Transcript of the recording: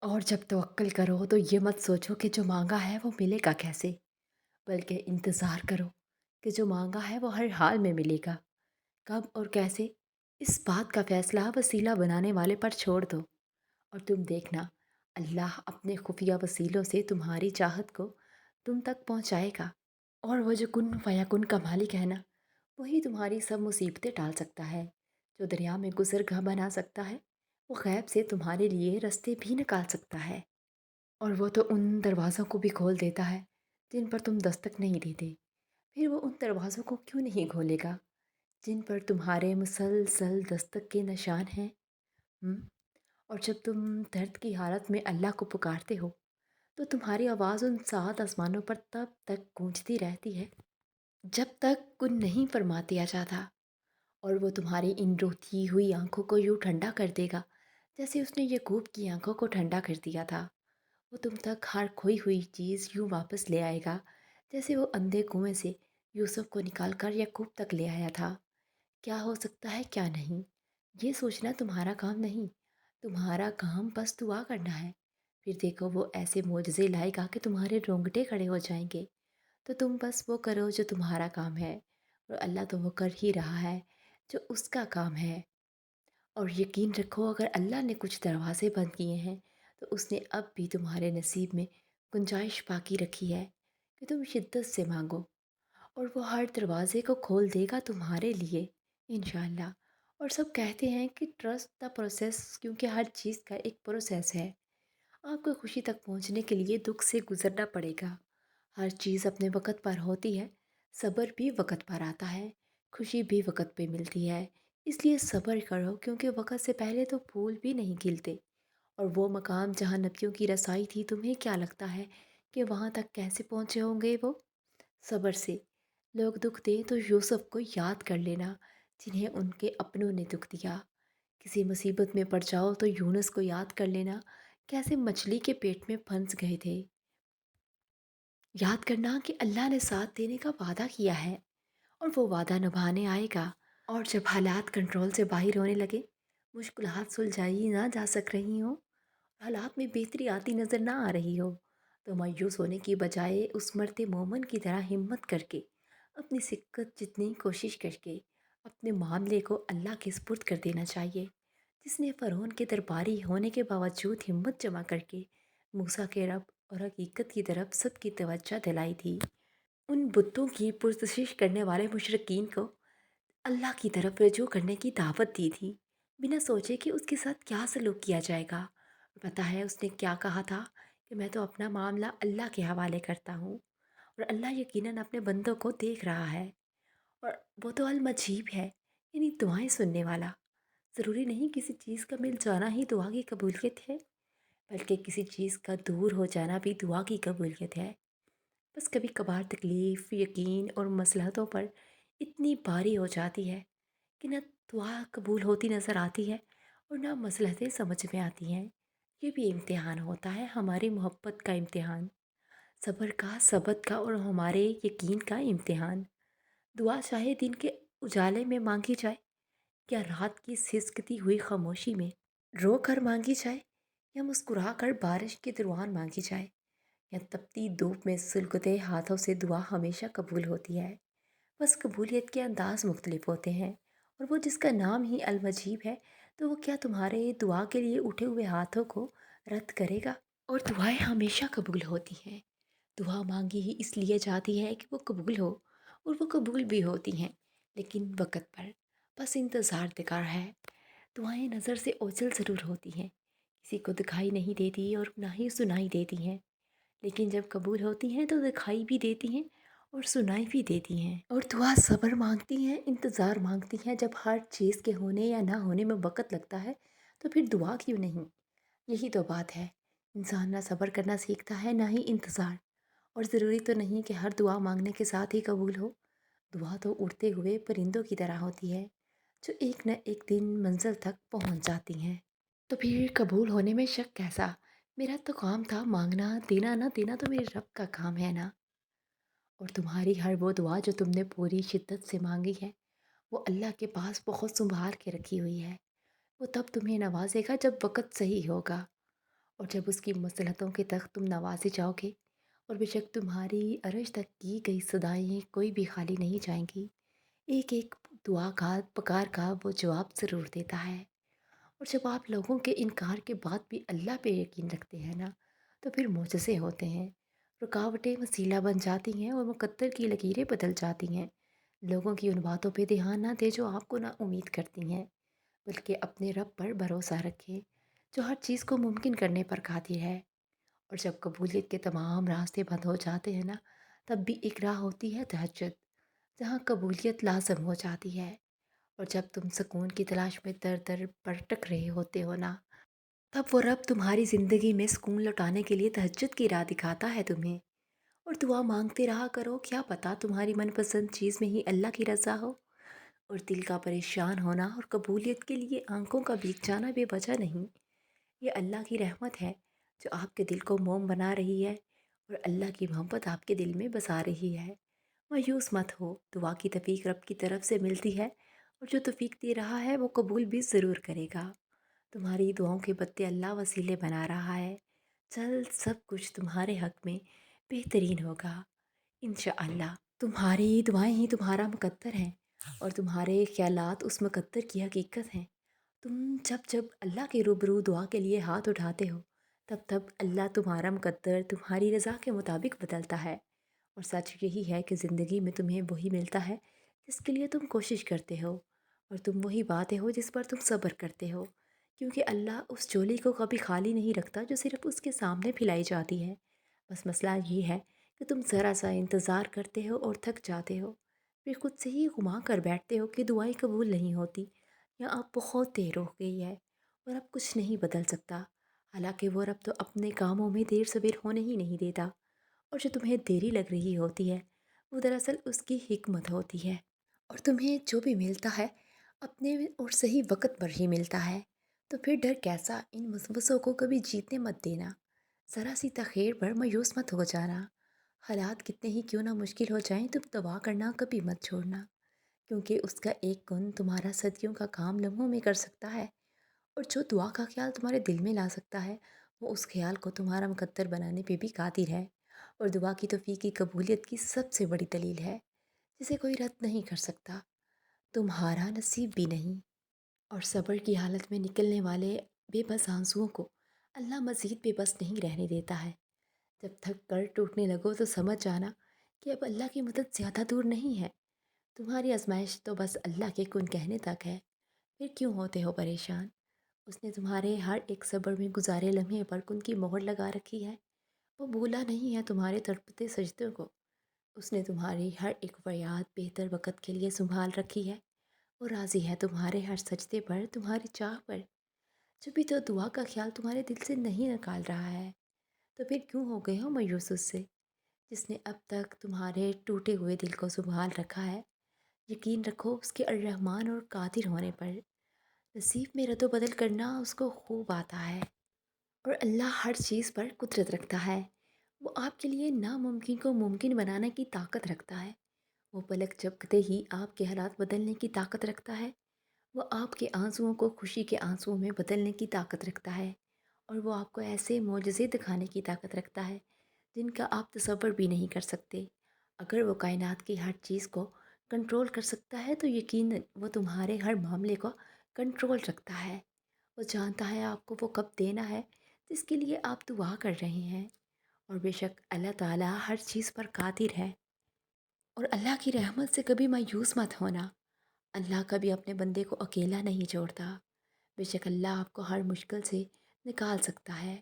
और जब तवक्कल करो तो ये मत सोचो कि जो मांगा है वो मिलेगा कैसे, बल्कि इंतज़ार करो कि जो मांगा है वो हर हाल में मिलेगा। कब और कैसे, इस बात का फैसला वसीला बनाने वाले पर छोड़ दो। और तुम देखना, अल्लाह अपने खुफिया वसीलों से तुम्हारी चाहत को तुम तक पहुंचाएगा। और वो जो कुन फयाकुन का मालिक है ना, वही तुम्हारी सब मुसीबतें टाल सकता है। जो दरिया में गुजरगाह बना सकता है, वो गैब से तुम्हारे लिए रास्ते भी निकाल सकता है। और वो तो उन दरवाज़ों को भी खोल देता है जिन पर तुम दस्तक नहीं देते। फिर वो उन दरवाज़ों को क्यों नहीं खोलेगा जिन पर तुम्हारे मुसलसल दस्तक के निशान हैं। हुँ? और जब तुम दर्द की हालत में अल्लाह को पुकारते हो, तो तुम्हारी आवाज़ उन सात आसमानों पर तब तक गूंजती रहती है जब तक कुन नहीं फरमा दिया जाता। और वो तुम्हारी इन रोती हुई आंखों को यूँ ठंडा कर देगा जैसे उसने यकूब की आंखों को ठंडा कर दिया था। वो तुम तक हर खोई हुई चीज़ यूँ वापस ले आएगा जैसे वो अंधे कुएं से यूसुफ को निकाल कर यकूब तक ले आया था। क्या हो सकता है क्या नहीं, ये सोचना तुम्हारा काम नहीं। तुम्हारा काम बस दुआ करना है। फिर देखो वो ऐसे मोजज़े लाएगा कि तुम्हारे रोंगटे खड़े हो जाएंगे। तो तुम बस वो करो जो तुम्हारा काम है, और अल्लाह तो वो कर ही रहा है जो उसका काम है। और यकीन रखो, अगर अल्लाह ने कुछ दरवाज़े बंद किए हैं तो उसने अब भी तुम्हारे नसीब में गुंजाइश बाकी रखी है कि तुम शिद्दत से मांगो, और वो हर दरवाज़े को खोल देगा तुम्हारे लिए, इंशाल्लाह। और सब कहते हैं कि ट्रस्ट द प्रोसेस, क्योंकि हर चीज़ का एक प्रोसेस है। आपको खुशी तक पहुंचने के लिए दुख से गुजरना पड़ेगा। हर चीज़ अपने वक़्त पर होती है। सब्र भी वक़्त पर आता है, खुशी भी वक़्त पे मिलती है। इसलिए सब्र करो, क्योंकि वक़्त से पहले तो फूल भी नहीं खिलते। और वो मकाम जहाँ नबियों की रसाई थी, तुम्हें क्या लगता है कि वहाँ तक कैसे पहुँचे होंगे वो? सब्र से। लोग दुख दें तो यूसुफ को याद कर लेना, जिन्हें उनके अपनों ने दुख दिया। किसी मुसीबत में पड़ जाओ तो यूनुस को याद कर लेना, कैसे मछली के पेट में फंस गए थे। याद करना कि अल्लाह ने साथ देने का वादा किया है, और वो वादा निभाने आएगा। और जब हालात कंट्रोल से बाहर होने लगे, मुश्किलात सुलझाई ना जा सक रही हो, हालात में बेहतरी आती नज़र ना आ रही हो, तो मायूस होने की बजाय उस मरते मोमन की तरह हिम्मत करके, अपनी सिक्कत जितनी कोशिश करके, अपने मामले को अल्लाह के सुपुर्द कर देना चाहिए, जिसने फ़रौन के दरबारी होने के बावजूद हिम्मत जमा करके मूसा के रब और हकीकत की तरफ सबकी तवज्जो दिलाई थी। उन बुतों की पुरस्तिश करने वाले मुशरकीन को अल्लाह की तरफ रजू करने की दावत दी थी, बिना सोचे कि उसके साथ क्या सलूक किया जाएगा। पता है उसने क्या कहा था? कि मैं तो अपना मामला अल्लाह के हवाले करता हूँ, और अल्लाह यकीनन अपने बंदों को देख रहा है। और वो तो अल मजीब है, यानी दुआएं सुनने वाला। ज़रूरी नहीं किसी चीज़ का मिल जाना ही दुआ की कबूलियत है, बल्कि किसी चीज़ का दूर हो जाना भी दुआ की कबूलियत है। बस कभी कभार तकलीफ़, यकीन और मसलहतों पर इतनी भारी हो जाती है कि न दुआ कबूल होती नज़र आती है, और ना मसलहतें समझ में आती हैं। ये भी इम्तिहान होता है, हमारी मोहब्बत का इम्तिहान, सब्र का, सबत का, और हमारे यकीन का इम्तिहान। दुआ चाहे दिन के उजाले में मांगी जाए, या रात की सिसकती हुई खामोशी में रो कर मांगी जाए, या मुस्कुरा कर बारिश के दौरान मांगी जाए, या तपती धूप में सुलगते हाथों से, दुआ हमेशा कबूल होती है। बस कबूलियत के अंदाज मुख्तलिफ होते हैं। और वो जिसका नाम ही अलमजीब है, तो वो क्या तुम्हारे दुआ के लिए उठे हुए हाथों को रद्द करेगा? और दुआएं हमेशा कबूल होती हैं। दुआ मांगी ही इसलिए जाती है कि वो कबूल हो, और वो कबूल भी होती हैं, लेकिन वक़्त पर। बस इंतज़ार बेकार है। दुआएं नज़र से ओझल ज़रूर होती हैं, किसी को दिखाई नहीं देती और ना ही सुनाई देती हैं, लेकिन जब कबूल होती हैं तो दिखाई भी देती हैं और सुनाई भी देती हैं। और दुआ सब्र मांगती हैं, इंतज़ार मांगती हैं। जब हर चीज़ के होने या ना होने में वक़्त लगता है, तो फिर दुआ क्यों नहीं? यही तो बात है। इंसान ना सब्र करना सीखता है, ना ही इंतज़ार। और ज़रूरी तो नहीं कि हर दुआ मांगने के साथ ही कबूल हो। दुआ तो उड़ते हुए परिंदों की तरह होती है, जो एक न एक दिन मंजिल तक पहुंच जाती हैं। तो फिर कबूल होने में शक कैसा? मेरा तो काम था मांगना, देना ना देना तो मेरे रब का काम है ना। और तुम्हारी हर वो दुआ जो तुमने पूरी शिद्दत से मांगी है, वो अल्लाह के पास बहुत संभाल के रखी हुई है। वो तब तुम्हें नवाजेगा जब वक़्त सही होगा। اور جب اس کی مصلحتوں کے تخت تم نوازے جاؤ گے، اور بے شک تمہاری عرش تک کی گئی صدائیں کوئی بھی خالی نہیں جائیں گی، ایک ایک دعا کا پکار کا وہ جواب ضرور دیتا ہے۔ اور جب آپ لوگوں کے انکار کے بعد بھی اللہ پہ یقین رکھتے ہیں نا، تو پھر معجزے ہوتے ہیں، رکاوٹیں وسیلہ بن جاتی ہیں اور مقدر کی لکیریں بدل جاتی ہیں۔ لوگوں کی ان باتوں پہ دھیان نہ دے جو آپ کو نا امید کرتی ہیں، بلکہ اپنے رب پر بھروسہ رکھیں جو ہر چیز کو ممکن کرنے پر قادر ہے۔ اور جب قبولیت کے تمام راستے بند ہو جاتے ہیں نا، تب بھی ایک راہ ہوتی ہے تہجد، جہاں قبولیت لازم ہو جاتی ہے۔ اور جب تم سکون کی تلاش میں در در بھٹک رہے ہوتے ہو نا، تب وہ رب تمہاری زندگی میں سکون لوٹانے کے لیے تہجد کی راہ دکھاتا ہے تمہیں۔ اور دعا مانگتے رہا کرو، کیا پتہ تمہاری من پسند چیز میں ہی اللہ کی رضا ہو۔ اور دل کا پریشان ہونا اور قبولیت کے لیے آنکھوں کا بھیگ جانا بے وجہ نہیں، یہ اللہ کی رحمت ہے جو آپ کے دل کو موم بنا رہی ہے، اور اللہ کی محبت آپ کے دل میں بسا رہی ہے۔ مایوس مت ہو، دعا کی توفیق رب کی طرف سے ملتی ہے، اور جو توفیق دے رہا ہے وہ قبول بھی ضرور کرے گا۔ تمہاری دعاؤں کے بدلے اللہ وسیلے بنا رہا ہے، جلد سب کچھ تمہارے حق میں بہترین ہوگا انشاءاللہ۔ تمہاری دعائیں ہی تمہارا مقدر ہیں، اور تمہارے خیالات اس مقدر کی حقیقت ہیں۔ تم جب جب اللہ کے روبرو دعا کے لیے ہاتھ اٹھاتے ہو، تب تب اللہ تمہارا مقدر تمہاری رضا کے مطابق بدلتا ہے۔ اور سچ یہی ہے کہ زندگی میں تمہیں وہی ملتا ہے جس کے لیے تم کوشش کرتے ہو، اور تم وہی باتیں ہو جس پر تم صبر کرتے ہو، کیونکہ اللہ اس چولی کو کبھی خالی نہیں رکھتا جو صرف اس کے سامنے پھیلائی جاتی ہے۔ بس مسئلہ یہ ہے کہ تم ذرا سا انتظار کرتے ہو اور تھک جاتے ہو، پھر خود سے ہی گما کر بیٹھتے ہو کہ دعائیں قبول نہیں ہوتی، یا اب بہت دیر ہو گئی ہے اور اب کچھ نہیں بدل سکتا۔ حالانکہ وہ رب تو اپنے کاموں میں دیر سبیر ہونے ہی نہیں دیتا، اور جو تمہیں دیری لگ رہی ہوتی ہے وہ دراصل اس کی حکمت ہوتی ہے۔ اور تمہیں جو بھی ملتا ہے اپنے اور صحیح وقت پر ہی ملتا ہے، تو پھر ڈر کیسا، ان وسوسوں کو کبھی جیتنے مت دینا، ذرا سی تخیر پر مایوس مت ہو جانا۔ حالات کتنے ہی کیوں نہ مشکل ہو جائیں، تم دعا کرنا کبھی مت چھوڑنا، کیونکہ اس کا ایک گن تمہارا صدیوں کا کام لمحوں میں کر سکتا ہے۔ اور جو دعا کا خیال تمہارے دل میں لا سکتا ہے، وہ اس خیال کو تمہارا مقدر بنانے پہ بھی قادر ہے۔ اور دعا کی توفیق کی قبولیت کی سب سے بڑی دلیل ہے، جسے کوئی رد نہیں کر سکتا، تمہارا نصیب بھی نہیں۔ اور صبر کی حالت میں نکلنے والے بے بس آنسوؤں کو اللہ مزید بے بس نہیں رہنے دیتا ہے۔ جب تھک کر ٹوٹنے لگو تو سمجھ جانا کہ اب اللہ کی مدد زیادہ دور نہیں ہے، تمہاری آزمائش تو بس اللہ کے کن کہنے تک ہے۔ پھر کیوں ہوتے ہو پریشان؟ اس نے تمہارے ہر ایک صبر میں گزارے لمحے پر کن کی مہر لگا رکھی ہے۔ وہ بھولا نہیں ہے تمہارے تڑپتے سجدوں کو، اس نے تمہاری ہر ایک فریاد بہتر وقت کے لیے سنبھال رکھی ہے۔ وہ راضی ہے تمہارے ہر سجدے پر، تمہاری چاہ پر۔ جب بھی تو دعا کا خیال تمہارے دل سے نہیں نکال رہا ہے، تو پھر کیوں ہو گئے ہو مایوس اس سے، جس نے اب تک تمہارے ٹوٹے ہوئے دل کو سنبھال رکھا ہے؟ یقین رکھو اس کے الرحمن اور قادر ہونے پر، نصیب میں رد و بدل کرنا اس کو خوب آتا ہے۔ اور اللہ ہر چیز پر قدرت رکھتا ہے، وہ آپ کے لیے ناممکن کو ممکن بنانے کی طاقت رکھتا ہے۔ وہ پلک جھپکتے ہی آپ کے حالات بدلنے کی طاقت رکھتا ہے، وہ آپ کے آنسوؤں کو خوشی کے آنسوؤں میں بدلنے کی طاقت رکھتا ہے، اور وہ آپ کو ایسے معجزے دکھانے کی طاقت رکھتا ہے جن کا آپ تصور بھی نہیں کر سکتے۔ اگر وہ کائنات کی ہر چیز کو کنٹرول کر سکتا ہے تو یقیناً وہ تمہارے ہر معاملے کو کنٹرول رکھتا ہے۔ وہ جانتا ہے آپ کو وہ کب دینا ہے جس کے لیے آپ دعا کر رہے ہیں، اور بے شک اللہ تعالیٰ ہر چیز پر قادر ہے۔ اور اللہ کی رحمت سے کبھی مایوس مت ہونا، اللہ کبھی اپنے بندے کو اکیلا نہیں چھوڑتا، بے شک اللہ آپ کو ہر مشکل سے نکال سکتا ہے۔